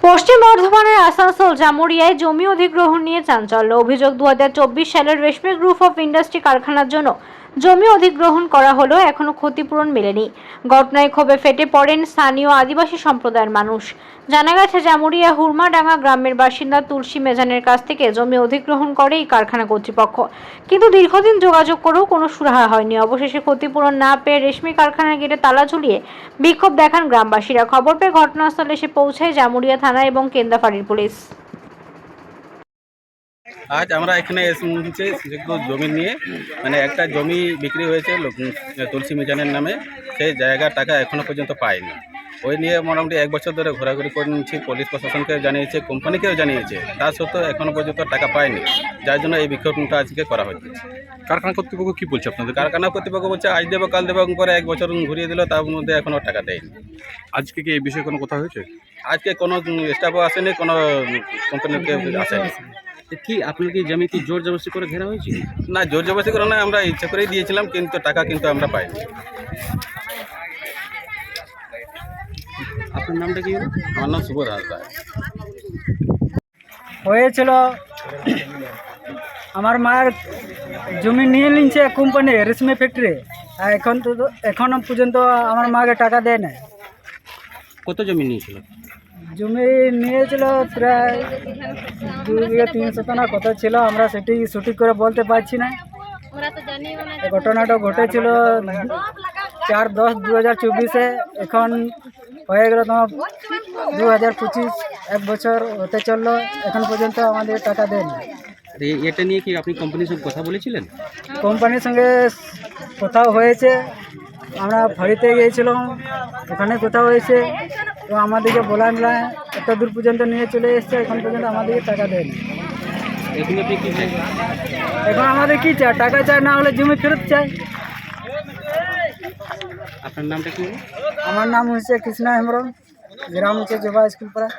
পশ্চিম বর্ধমানের আসানসোল জামুরিয়ায় জমি অধিগ্রহণ নিয়ে চাঞ্চল্য। অভিযোগ 2024 সালের রেশমি গ্রুপ অফ ইন্ডাস্ট্রি কারখানার জন্য জমি অধিগ্রহণ করা হলো, এখনো ক্ষতিপূরণ মেলেনি। ঘটনায় ক্ষোভে ফেটে পড়েন স্থানীয় আদিবাসী সম্প্রদায়ের মানুষ। জানা গেছে, জামুরিয়া হুরমাডাঙ্গা গ্রামের বাসিন্দা তুলসী মেজানের কাছ থেকে জমি অধিগ্রহণ করে এই কারখানা কর্তৃপক্ষ, কিন্তু দীর্ঘদিন যোগাযোগ করেও কোনো সুরাহা হয়নি। অবশেষে ক্ষতিপূরণ না পেয়ে রেশমি কারখানার গেটে তালা ঝুলিয়ে বিক্ষোভ দেখান গ্রামবাসীরা। খবর পেয়ে ঘটনাস্থলে এসে পৌঁছায় জামুরিয়া থানা এবং কেন্দাফাড়ির পুলিশ। আজ আমরা এখানে এসেছি একটু জমি নিয়ে, মানে একটা জমি বিক্রি হয়েছে তুলসী মিজানের নামে, সেই জায়গার টাকা এখনো পর্যন্ত পায়নি। ওই নিয়ে মোটামুটি 1 বছর ধরে ঘোরাঘুরি করে নিচ্ছি, পুলিশ প্রশাসনকে জানিয়েছে, কোম্পানিকেও জানিয়েছে, তা সত্ত্বেও এখনো পর্যন্ত টাকা পায়নি, যার জন্য এই বিক্ষোভটা আজকে করা হচ্ছে। কারখানা কর্তৃপক্ষ কি বলছে আপনাদের? কারখানা কর্তৃপক্ষ বলছে আজ দেবো কাল দেবো করে 1 বছর ঘুরিয়ে দিল, তার মধ্যে এখনও টাকা দেয়নি। আজকে কি এই বিষয়ে কোনো কথা হয়েছে? আজকে কোনো স্টাফও আসেনি, কোনো কোম্পানিতে আসেনি। কি আপনার কি জমি কি জোর জবরদস্তি করে ঘেরা হয়েছে? না, জোর জবরদস্তি করে না, আমরা ইচ্ছা করেই দিয়েছিলাম, কিন্তু টাকা কিন্তু আমরা পাইনি। আপনার নামটা কি হলো? আমার নাম সুবোধ হাসদা। হয়েছিল আমার মায়ের জমি নিয়ে নিচ্ছে কোম্পানি রেশমি ফ্যাক্টরি, আর এখনো পর্যন্ত আমার মাকে টাকা দেয় না। কত জমি নিয়েছিল? জমি নিয়েছিল প্রায় 2 বিঘা 3 শতাংশ কত ছিল, আমরা সেটি সঠিক করে বলতে পারছি না। ঘটনাটা ঘটেছিল 4/10/2024-এ, এখন হয়ে গেল তোমার 2025, 1 বছর হতে চললো, এখন পর্যন্ত আমাদের টাকা দেয়নি। এটা নিয়ে কি আপনি কোম্পানির সঙ্গে কথা বলেছিলেন? কোম্পানির সঙ্গে কোথাও হয়েছে, আমরা ফাঁড়িতে গিয়েছিলাম, ওখানে কোথাও হয়েছে, তো আমাদেরকে বললাম এত দূর পর্যন্ত নিয়ে চলে এসছে, এখন পর্যন্ত আমাদেরকে টাকা দেয়নি। এখন আপনি কি চাই? এখন আমাদের কি চাই? টাকা চাই, না হলে জমি ফেরত চাই। আপনার নামটা কি হলো? আমার নাম হচ্ছে কৃষ্ণা হেমব্রম, গ্রাম হচ্ছে জবা স্কুল পাড়া।